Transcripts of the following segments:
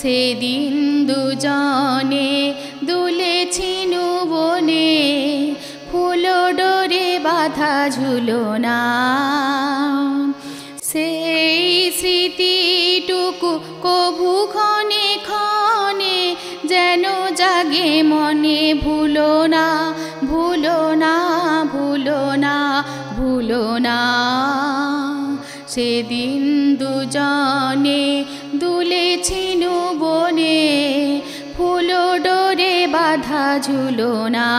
সেদিন দুজনে দুলেছিনু বনে, ফুল ডোরে বাঁধা ঝুলনা। সেই স্মৃতিটুকু কভু ক্ষণে ক্ষণে যেন জাগে মনে, ভুলো না ভুলো না ভুলো না ভুলো না। সেদিন দুজনে দুলেছিনু বনে, ফুল ডোরে বাঁধা ঝুলনা।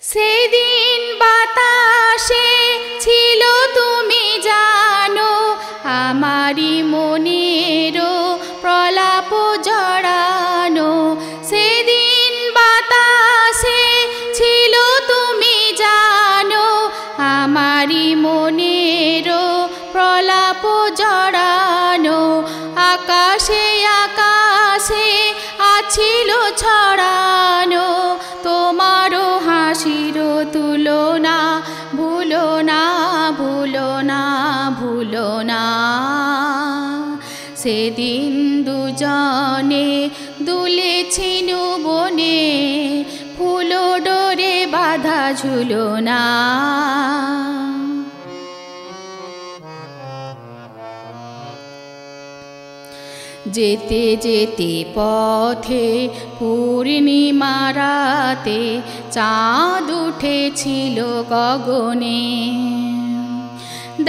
সেদিন বাতাসে ছিল তুমি জানো, আমারি মনেরও প্রলাপ জড়ানো। সেদিন বাতাসে ছিল তুমি জানো, আমারি মনেরও প্রলাপ জড়ানো। আকাশে আকাশে আছিল ছড়ানো, তোমারও হাসির তুলনা। ভুলো না ভুলো না ভুলো না। সেদিন দুজনে দুলেছিনু বনে, ফুল ডোরে বাঁধা ঝুলনা। যেতে যেতে পথে পূর্ণিমা রাতে, চাঁদ উঠেছিল গগনে।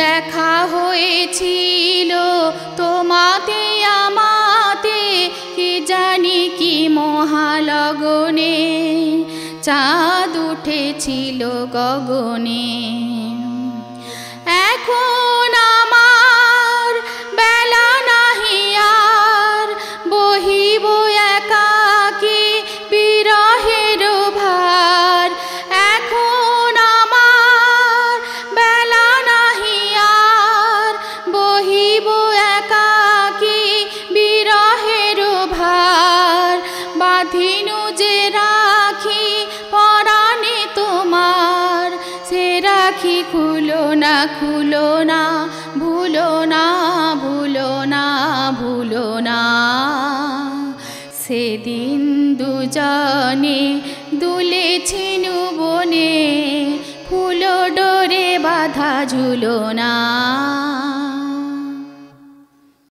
দেখা হয়েছিল তোমাতে আমাতে, কি জানি কি মহালগনে। চাঁদ উঠেছিল গগনে। এখন আমার বেলা নাহি আর, বহিব একাকী বিরহের ভার। এখন আমার বেলা নাহি আর, বহিব একাকী বিরহের ভার। বাঁধিনু যে রাখি পরাণে তোমার, সে রাখি খুলো না খুলো না, ভুলো না ভুলো না ভুলো না। সেদিন দুজনে দুলেছিনু বনে, ফুল ডোরে বাঁধা ঝুলনা।